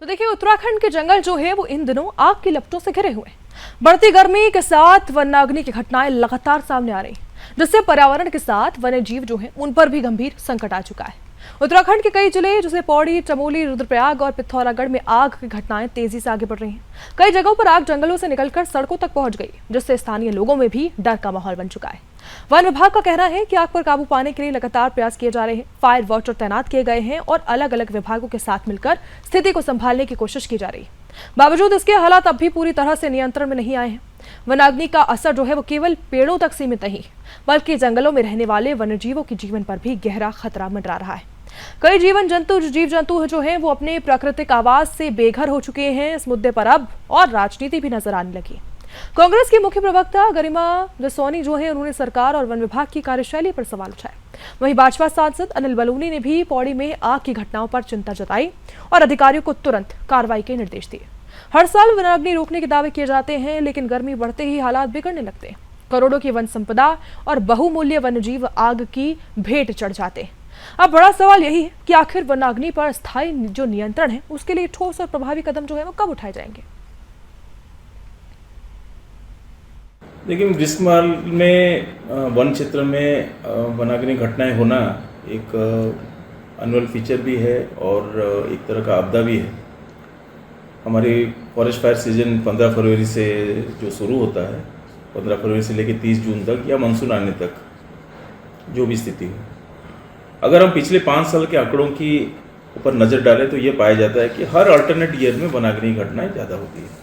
तो देखिए, उत्तराखंड के जंगल जो है वो इन दिनों आग की लपटों से घिरे हुए हैं। बढ़ती गर्मी के साथ वनाग्नि की घटनाएं लगातार सामने आ रही हैं, जिससे पर्यावरण के साथ वन्य जीव जो हैं उन पर भी गंभीर संकट आ चुका है। उत्तराखंड के कई जिले जैसे पौड़ी, चमोली, रुद्रप्रयाग और पिथौरागढ़ में आग की घटनाएं तेजी से आगे बढ़ रही हैं। कई जगहों पर आग जंगलों से निकलकर सड़कों तक पहुंच गई, जिससे स्थानीय लोगों में भी डर का माहौल बन चुका है। वन विभाग का कहना है कि आग पर काबू पाने के लिए लगातार प्रयास किए जा रहे हैं। फायर वॉचर तैनात किए गए हैं और अलग अलग विभागों के साथ मिलकर स्थिति को संभालने की कोशिश की जा रही है। बावजूद इसके हालात अब भी पूरी तरह से नियंत्रण में नहीं आए हैं। वनाग्नि का असर जो है वो केवल पेड़ों तक सीमित नहीं, बल्कि जंगलों में रहने वाले वन्यजीवों के जीवन पर भी गहरा खतरा मंडरा रहा है। कई जीव जंतु जो हैं वो अपने प्राकृतिक आवास से बेघर हो चुके हैं। इस मुद्दे पर अब और राजनीति भी नजर आने लगी। कांग्रेस की मुख्य प्रवक्ता गरिमा जसौनी जो है उन्होंने सरकार और वन विभाग की कार्यशैली पर सवाल उठाए। वहीं भाजपा सांसद अनिल बलूनी ने भी पौड़ी में आग की घटनाओं पर चिंता जताई और अधिकारियों को तुरंत कार्रवाई के निर्देश दिए। हर साल वनाग्नि रोकने के दावे किए जाते हैं, लेकिन गर्मी बढ़ते ही हालात बिगड़ने लगते हैं। करोड़ों की वन संपदा और बहुमूल्य वन्यजीव आग की भेंट चढ़ जाते हैं। अब बड़ा सवाल यही है कि आखिर वनाग्नि पर स्थायी जो नियंत्रण है उसके लिए ठोस और प्रभावी कदम जो है वो कब उठाए जाएंगे। लेकिन ग्रीष्मकाल में वन क्षेत्र में वनाग्नि घटनाएं होना एक एनुअल फीचर भी है और एक तरह का आपदा भी है। हमारी फॉरेस्ट फायर सीजन 15 फरवरी से जो शुरू होता है, 15 फरवरी से लेकर 30 जून तक या मानसून आने तक जो भी स्थिति हो, अगर हम पिछले 5 साल के आंकड़ों की ऊपर नज़र डालें तो ये पाया जाता है कि हर अल्टरनेट ईयर में वनाग्नि घटनाएं ज़्यादा होती है।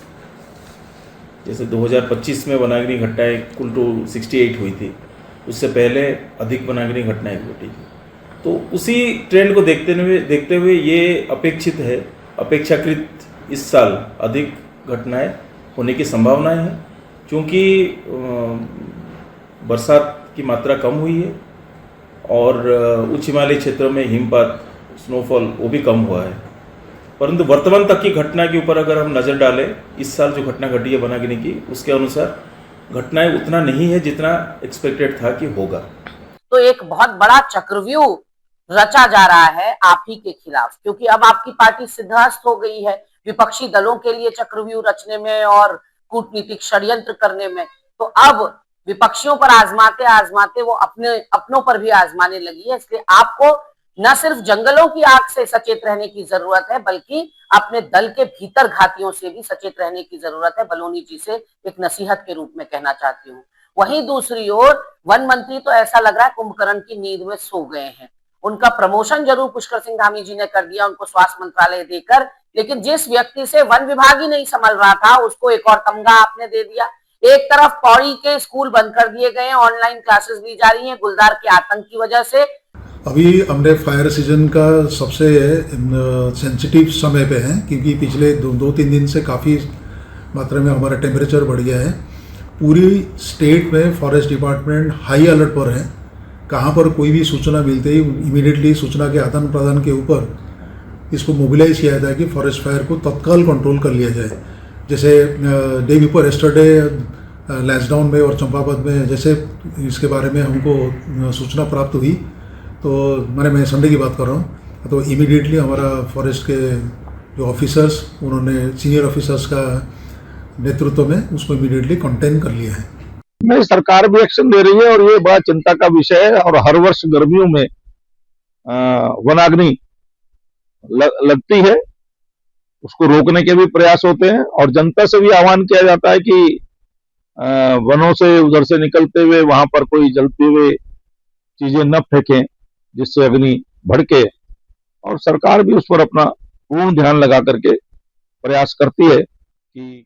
जैसे 2025 में वनाग्नि घटनाएं कुल टू 68 हुई थी, उससे पहले अधिक वनाग्नि घटनाएं घटी थी। तो उसी ट्रेंड को देखते हुए ये अपेक्षित है, अपेक्षाकृत इस साल अधिक घटनाएं होने की संभावनाएं हैं, क्योंकि बरसात की मात्रा कम हुई है और उच्च हिमालय क्षेत्रों में हिमपात, स्नोफॉल वो भी कम हुआ है। परंतु वर्तमान तक की घटना के ऊपर अगर हम नज़र डालें, इस साल जो घटना घटी है वनाग्नि की, उसके अनुसार घटनाएं उतना नहीं है जितना एक्सपेक्टेड था कि होगा। तो एक बहुत बड़ा चक्रव्यूह रचा जा रहा है आप ही के खिलाफ, क्योंकि अब आपकी पार्टी सिद्धहस्त हो गई है विपक्षी दलों के लिए चक्रव्यूह रचने में और कूटनीतिक षड्यंत्र करने में। तो अब विपक्षियों पर आजमाते आजमाते वो अपनों पर भी आजमाने लगी है। इसलिए आपको न सिर्फ जंगलों की आग से सचेत रहने की जरूरत है, बल्कि अपने दल के भीतर घातियों से भी सचेत रहने की जरूरत है। बलूनी जी से एक नसीहत के रूप में कहना चाहती हूँ। वहीं दूसरी ओर वन मंत्री तो ऐसा लग रहा है कुंभकर्ण की नींद में सो गए हैं। उनका प्रमोशन जरूर पुष्कर सिंह धामी जी ने कर दिया, उनको स्वास्थ्य मंत्रालय देकर, लेकिन जिस व्यक्ति से वन विभाग ही नहीं संभल रहा था उसको एक और तमगा आपने दे दिया। एक तरफ पौड़ी के स्कूल बंद कर दिए गए हैं, ऑनलाइन क्लासेस ली जा रही हैं गुलदार के आतंक की वजह से। अभी हमने फायर सीजन का सबसे सेंसिटिव समय पे हैं, क्योंकि पिछले 2-3 दिन से काफ़ी मात्रा में हमारा टेम्परेचर बढ़ गया है। पूरी स्टेट में फॉरेस्ट डिपार्टमेंट हाई अलर्ट पर है। कहाँ पर कोई भी सूचना मिलते ही इमीडिएटली सूचना के आदान प्रदान के ऊपर इसको मोबिलाइज किया जाए कि फॉरेस्ट फायर को तत्काल कंट्रोल कर लिया जाए। जैसे डे बिफोर यस्टरडे लैंसडाउन में और चंपावत में जैसे इसके बारे में हमको सूचना प्राप्त हुई, तो मैं संडे की बात कर रहा हूँ, तो इमीडिएटली हमारा फॉरेस्ट के जो ऑफिसर्स, उन्होंने सीनियर ऑफिसर्स का नेतृत्व में उसको इमीडिएटली कंटेन कर लिया है। नहीं, सरकार भी एक्शन ले रही है और ये बड़ा चिंता का विषय है। और हर वर्ष गर्मियों में वनाग्नि लगती है, उसको रोकने के भी प्रयास होते हैं और जनता से भी आह्वान किया जाता है कि वनों से उधर से निकलते हुए वहां पर कोई जलते हुए चीजें न फेंकें जिससे अग्नि भड़के। और सरकार भी उस पर अपना पूर्ण ध्यान लगा करके प्रयास करती है कि